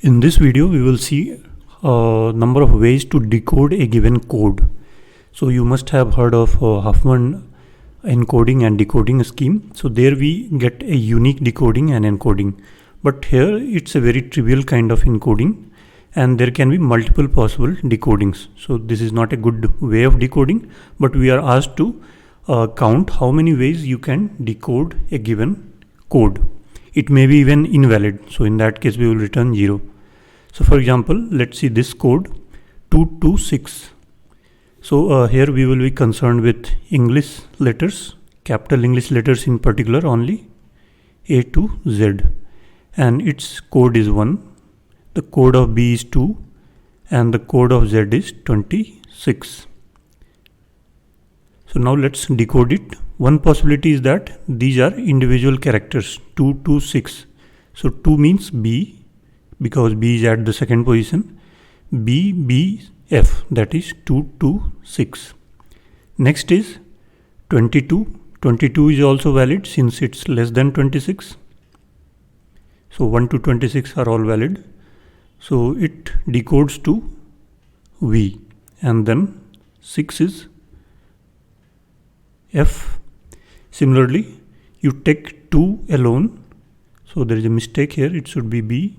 In this video, we will see a number of ways to decode a given code. So you must have heard of Huffman encoding and decoding scheme. So there we get a unique decoding and encoding. But here it's a very trivial kind of encoding and there can be multiple possible decodings. So this is not a good way of decoding, but we are asked to count how many ways you can decode a given code. It may be even invalid. So in that case, we will return 0. So for example, let's see this code 226. So here we will be concerned with English letters, capital English letters in particular, only A to Z. And its code is 1. The code of B is 2. And the code of Z is 26. So now let's decode it. One possibility is that these are individual characters 2 to 6. So 2 means B because B is at the second position. B, B, F, that is 2 to 6. Next is 22. 22 is also valid since it's less than 26. So 1 to 26 are all valid. So it decodes to V, and then 6 is F. Similarly, you take 2 alone. So there is a mistake here. It should be B.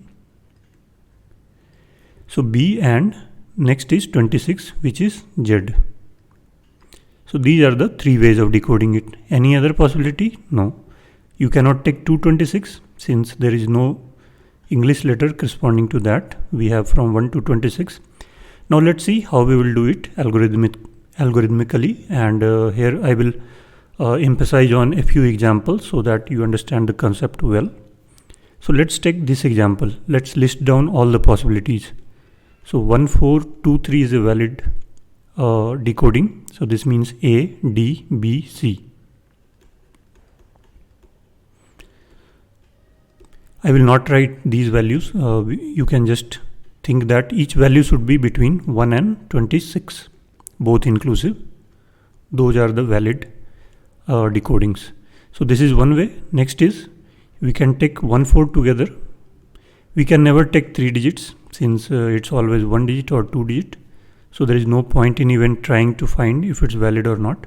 So B, and next is 26, which is Z. So these are the 3 ways of decoding it. Any other possibility? No. You cannot take 226 since there is no English letter corresponding to that. We have from 1 to 26. Now let's see how we will do it algorithmically, and here I will emphasize on a few examples so that you understand the concept well. So let's take this example. Let's list down all the possibilities. So 1423 is a valid decoding. So this means A, D, B, C. I will not write these values. You can just think that each value should be between 1 and 26, both inclusive. Those are the valid decodings. So this is one way. Next is we can take 1, 4 together. We can never take 3 digits since it's always 1 digit or 2 digit. So there is no point in even trying to find if it's valid or not.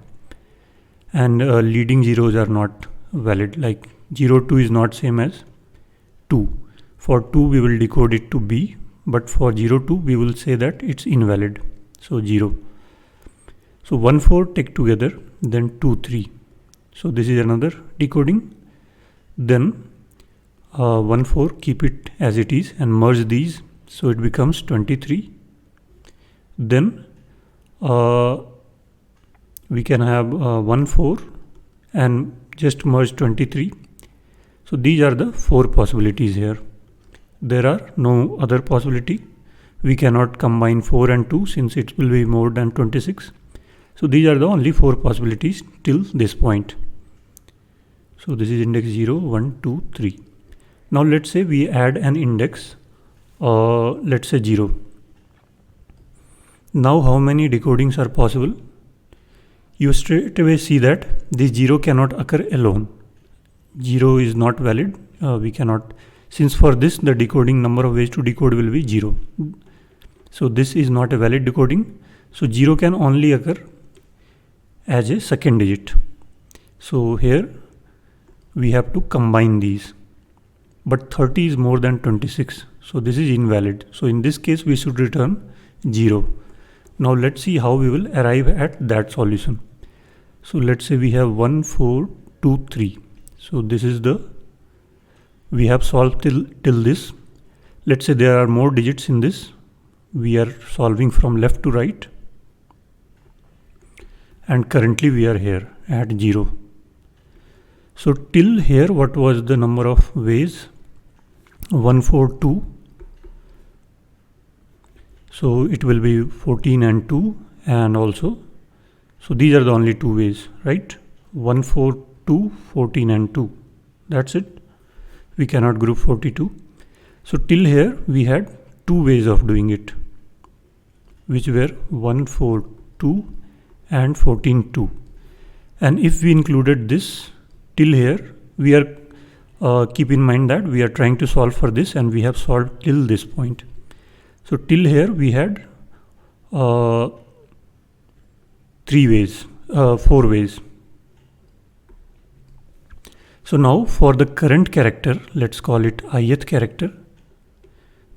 And leading zeros are not valid, like 02 is not same as 2. For 2 we will decode it to B, but for 02 we will say that it's invalid. So 0. So 1, 4 take together, then 2, 3. So this is another decoding. Then 1, 4 keep it as it is and merge these, so it becomes 23. Then we can have 1, 4 and just merge 23. So these are the 4 possibilities here. There are no other possibility. We cannot combine 4 and 2 since it will be more than 26. So these are the only 4 possibilities till this point. So this is index 0, 1, 2, 3. Now let's say we add an index, let's say 0. Now how many decodings are possible? You straight away see that this 0 cannot occur alone. 0 is not valid. We cannot, since for this the decoding number of ways to decode will be 0. So this is not a valid decoding. So 0 can only occur as a second digit. So here we have to combine these. But 30 is more than 26. So this is invalid. So in this case we should return 0. Now let's see how we will arrive at that solution. So let's say we have 1, 4, 2, 3. So this is we have solved till this. Let's say there are more digits in this. We are solving from left to right. And currently we are here at 0. So till here, what was the number of ways? 1, 4, 2. So it will be 14 and 2, and also, so these are the only 2 ways, right? 1, 4, 2, 14 and 2. That's it. We cannot group 42. So till here we had 2 ways of doing it, which were 1, 4, 2 and 14, 2. And if we included this till here, we are keep in mind that we are trying to solve for this and we have solved till this point. So till here we had 4 ways. So now for the current character, let's call it ith character,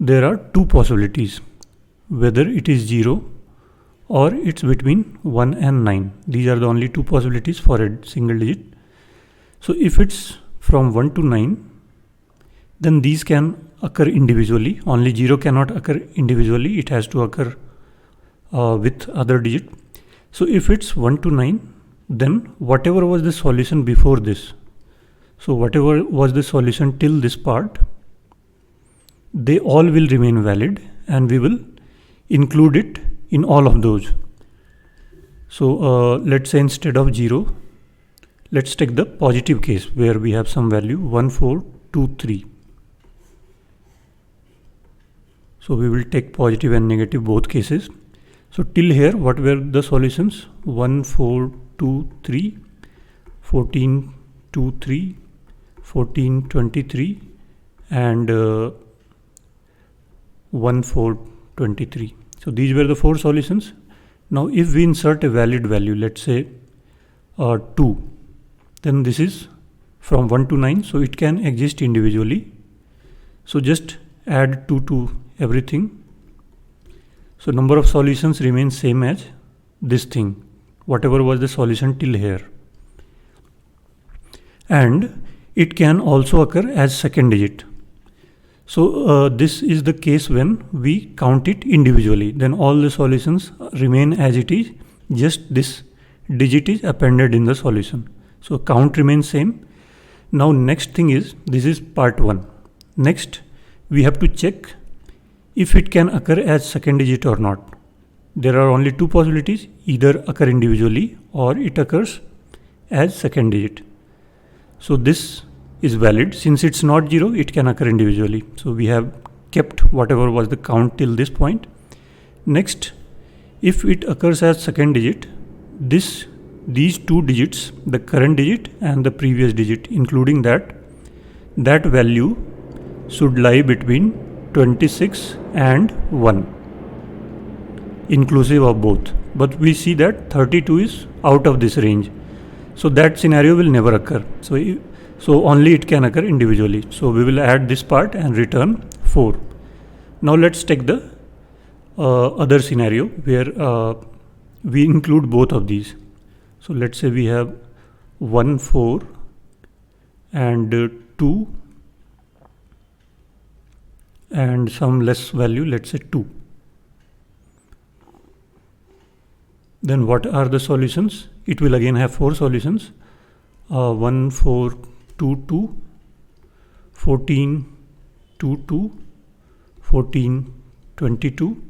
there are two possibilities, whether it is 0 or it's between 1 and 9. These are the only two possibilities for a single digit. So if it's from 1 to 9, then these can occur individually. Only 0 cannot occur individually, it has to occur with other digit. So if it's 1 to 9, then whatever was the solution before this, so whatever was the solution till this part, they all will remain valid and we will include it in all of those. So let's say instead of 0, let's take the positive case where we have some value 1, 4, 2, 3. So we will take positive and negative both cases. So till here, what were the solutions? 1, 4, 2, 3, 14, 2, 3, 14, 23 and 1, 4, 23. So these were the 4 solutions. Now if we insert a valid value, let's say 2, then this is from 1 to 9, so it can exist individually. So just add 2 to everything. So number of solutions remains same as this thing, whatever was the solution till here. And it can also occur as second digit. So this is the case when we count it individually, then all the solutions remain as it is, just this digit is appended in the solution. So count remains same. Now next thing is, this is part 1. Next we have to check if it can occur as second digit or not. There are only two possibilities, either occur individually or it occurs as second digit. So this is valid. Since it's not 0, it can occur individually. So we have kept whatever was the count till this point. Next, if it occurs as second digit, these two digits, the current digit and the previous digit, including that value should lie between 26 and 1, inclusive of both. But we see that 32 is out of this range. So that scenario will never occur. So only it can occur individually. So we will add this part and return 4. Now let's take the other scenario where we include both of these. So let's say we have 1, 4 and 2 and some less value, let's say 2. Then what are the solutions? It will again have 4 solutions. 1, 4, 2, 2, 14, 2, 2, 14, 22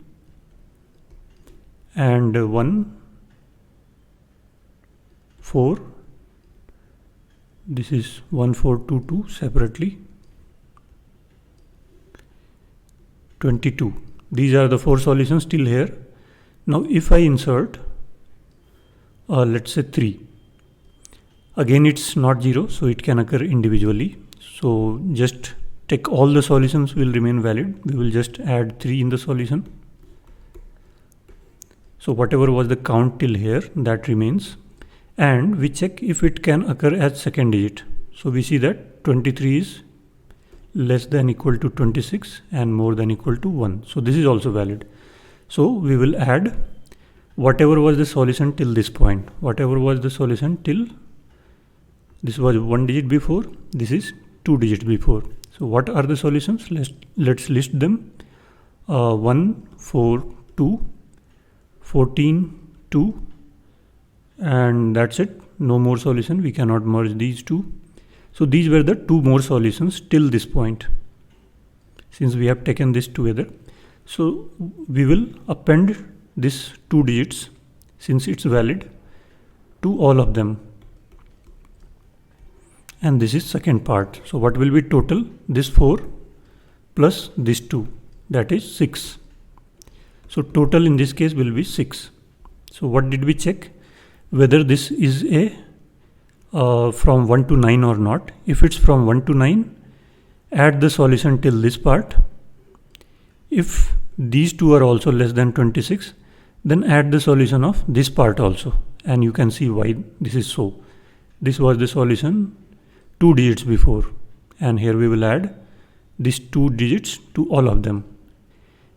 and 1, 4. This is 1, 4, 2, 2 separately, 22. These are the 4 solutions till here. Now if I insert let's say 3, again it's not 0, so it can occur individually. So just take all the solutions will remain valid. We will just add 3 in the solution. So whatever was the count till here, that remains. And we check if it can occur as second digit. So we see that 23 is less than equal to 26 and more than equal to 1. So this is also valid. So we will add whatever was the solution till this point. Whatever was the solution till, this was 1 digit before, this is 2 digits before. So what are the solutions? Let's list them. 1, 4, 2, 14, 2 and that's it. No more solution. We cannot merge these two. So these were the 2 more solutions till this point, since we have taken this together. So we will append this 2 digits, since it's valid, to all of them. And this is second part. So what will be total? This 4 plus this 2, that is 6. So total in this case will be 6. So what did we check? Whether this is a from 1 to 9 or not. If it's from 1 to 9, add the solution till this part. If these two are also less than 26, then add the solution of this part also, and you can see why this is so. This was the solution 2 digits before, and here we will add these 2 digits to all of them.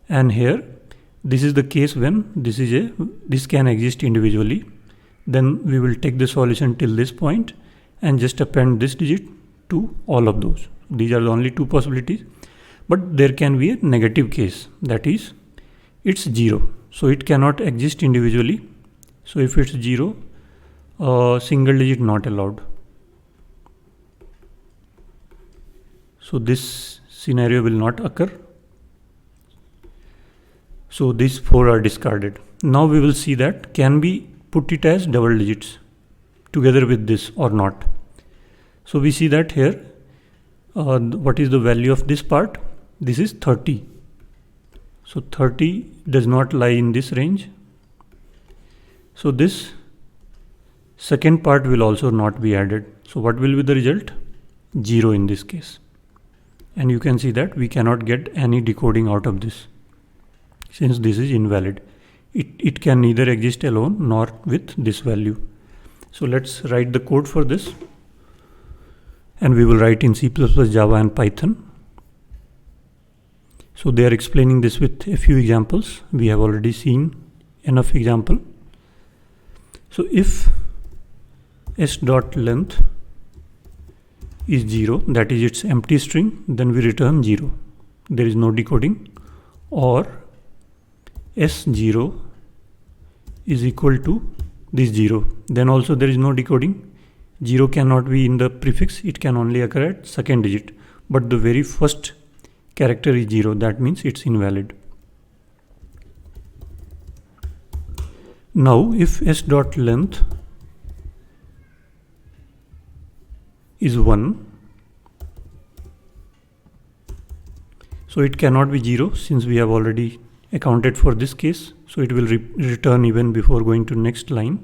And here this is the case when this can exist individually. Then we will take the solution till this point and just append this digit to all of those. These are the only 2 possibilities. But there can be a negative case, that is, it's 0. So it cannot exist individually. So if it's 0, single digit not allowed. So this scenario will not occur. So these 4 are discarded. Now we will see that can we put it as double digits together with this or not. So we see that here, what is the value of this part? This is 30. So 30 does not lie in this range. So this second part will also not be added. So what will be the result? 0 in this case. And you can see that we cannot get any decoding out of this, since this is invalid. It can neither exist alone nor with this value. So let's write the code for this. And we will write in C++, Java and Python. So they are explaining this with a few examples. We have already seen enough example. So if s.length is 0, that is its empty string, then we return 0. There is no decoding. Or s0 is equal to this 0, then also there is no decoding. 0 cannot be in the prefix, it can only occur at second digit, but the very first character is 0, that means it's invalid. Now if s.length is 1, so it cannot be 0 since we have already accounted for this case, so it will return even before going to next line.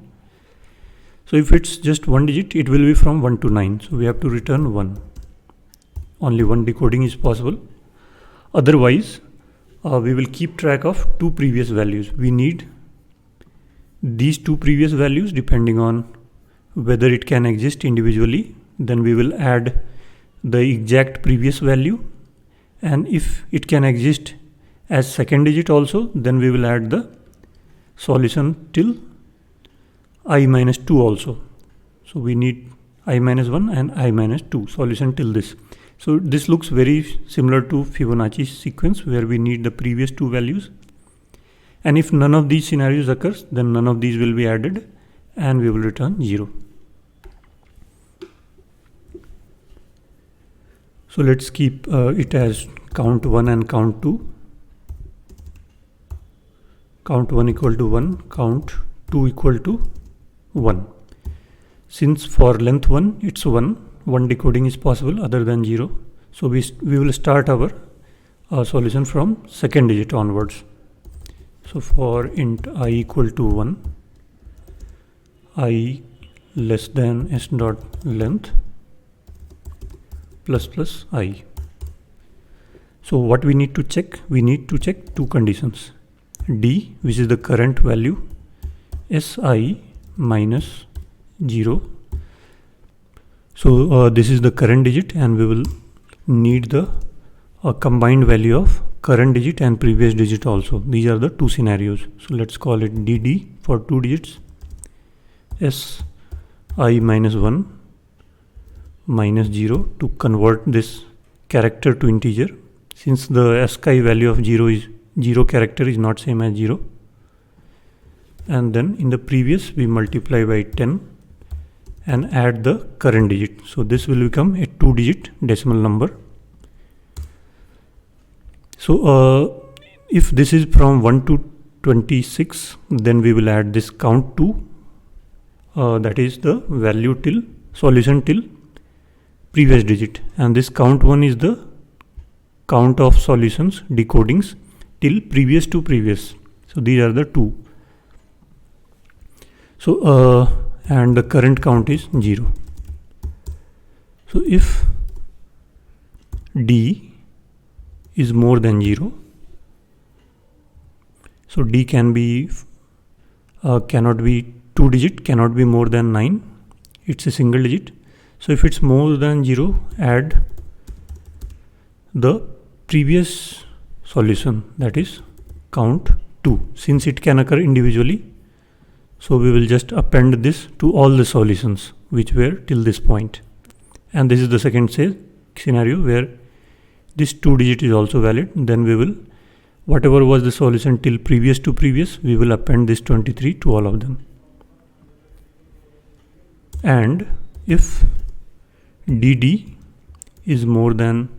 So if it's just 1 digit, it will be from 1 to 9, so we have to return 1. Only one decoding is possible. Otherwise, we will keep track of 2 previous values. We need these 2 previous values depending on whether it can exist individually. Then we will add the exact previous value, and if it can exist as second digit also, then we will add the solution till i-2 also. So we need i-1 and i-2 solution till this. So this looks very similar to Fibonacci sequence where we need the previous 2 values. And if none of these scenarios occurs, then none of these will be added and we will return 0. So let's keep it as count 1 and count 2. Count 1 equal to 1, count 2 equal to 1. Since for length 1 it's 1 decoding is possible other than 0. So we will start our solution from second digit onwards. So for int I equal to 1, I less than s dot length plus plus I. So what we need to check? We need to check 2 conditions. D, which is the current value, Si minus 0. So this is the current digit, and we will need the combined value of current digit and previous digit also. These are the 2 scenarios. So let's call it DD for 2 digits. Si minus 1 minus 0 to convert this character to integer. Since the ASCII value of 0 character is not same as 0. And then in the previous we multiply by 10 and add the current digit. So this will become a 2-digit decimal number. So if this is from 1 to 26, then we will add this count 2, that is the value till solution till previous digit, and this count 1 is the count of solutions decodings till previous to previous. So these are the 2. So and the current count is 0. So if D is more than 0, so D can be cannot be 2-digit, cannot be more than 9, it's a single digit. So if it's more than 0, add the previous solution, that is count 2. Since it can occur individually, so we will just append this to all the solutions which were till this point. And this is the second scenario where this 2-digit is also valid. Then we will, whatever was the solution till previous to previous, we will append this 23 to all of them. And if DD is more than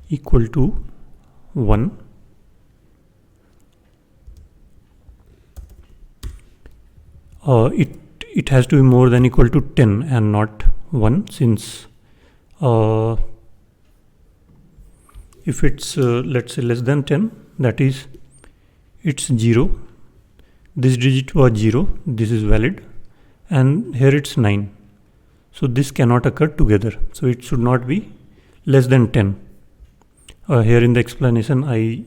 equal to 1, it has to be more than equal to 10 and not 1, since if it's let's say less than 10, that is it's 0, this digit was 0, this is valid, and here it's 9, so this cannot occur together, so it should not be less than 10. Here in the explanation I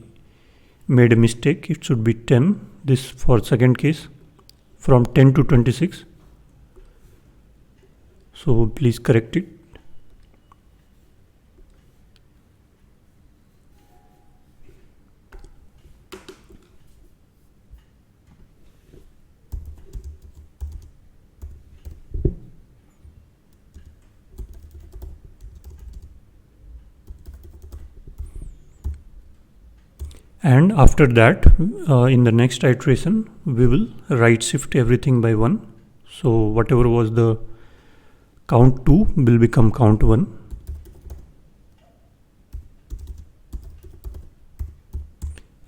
made a mistake, it should be 10, this for second case, from 10 to 26, so please correct it. And after that, in the next iteration, we will right shift everything by 1. So whatever was the count 2 will become count 1.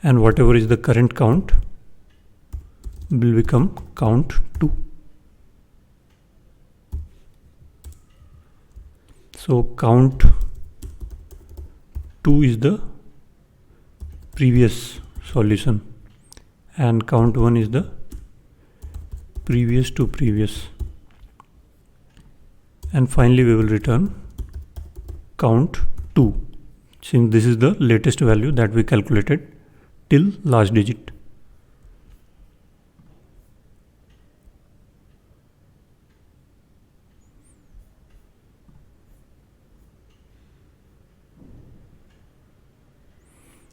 And whatever is the current count will become count 2. So count 2 is the previous solution and count 1 is the previous to previous, and finally we will return count 2, since this is the latest value that we calculated till last digit.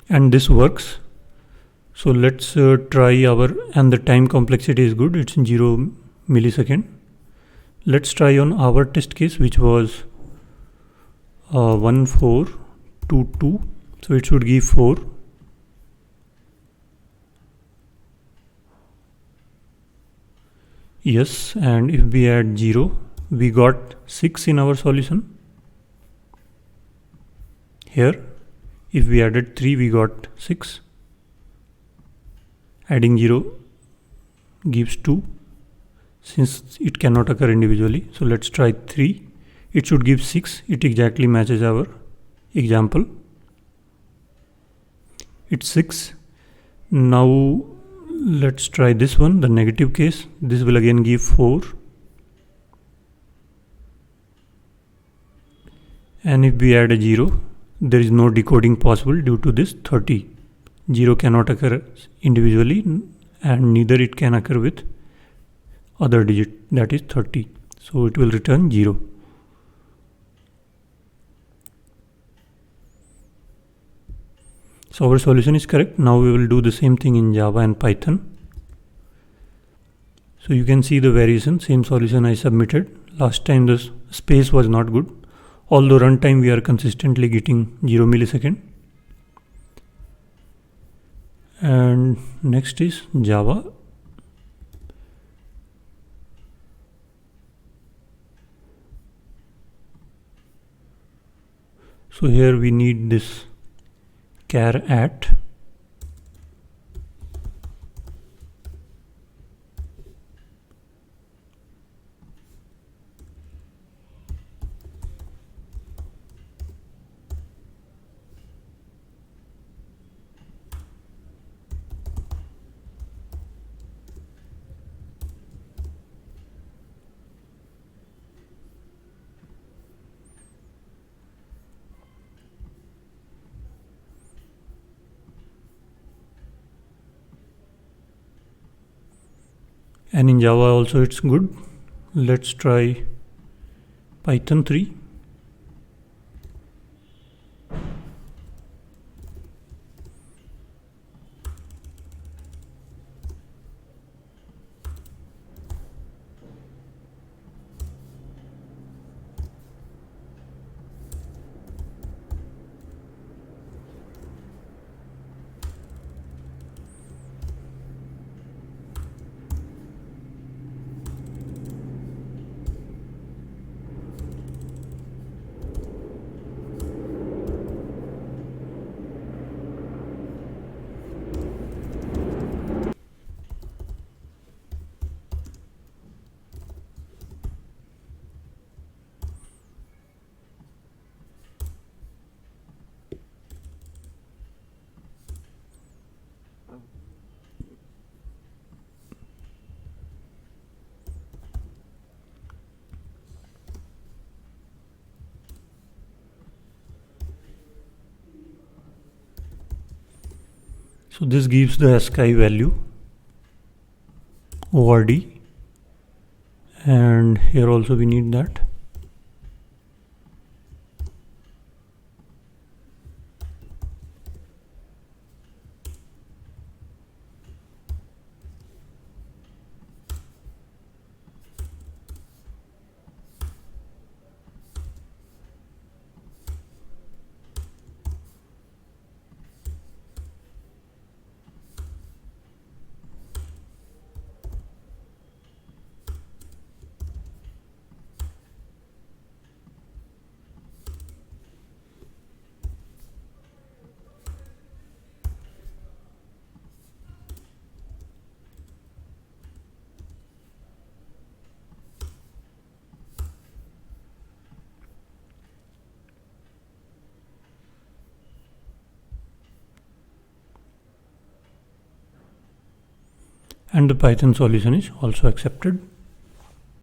And this works. So let's try our, and the time complexity is good, it's 0 millisecond. Let's try on our test case, which was 1422, so it should give 4. Yes, and if we add 0, we got 6 in our solution. Here if we added 3, we got 6. Adding 0 gives 2, since it cannot occur individually. So let's try 3. It should give 6. It exactly matches our example. It's 6. Now let's try this one, the negative case. This will again give 4. And if we add a 0, there is no decoding possible due to this 30. 0 cannot occur individually, and neither it can occur with other digit, that is 30. So it will return 0. So our solution is correct. Now we will do the same thing in Java and Python. So you can see the variation, same solution I submitted. Last time the space was not good. Although runtime we are consistently getting 0 millisecond. And next is Java. So here we need this char at. and in Java also it's good. Let's try Python 3. So this gives the ASCII value ORD, and here also we need that. And the Python solution is also accepted.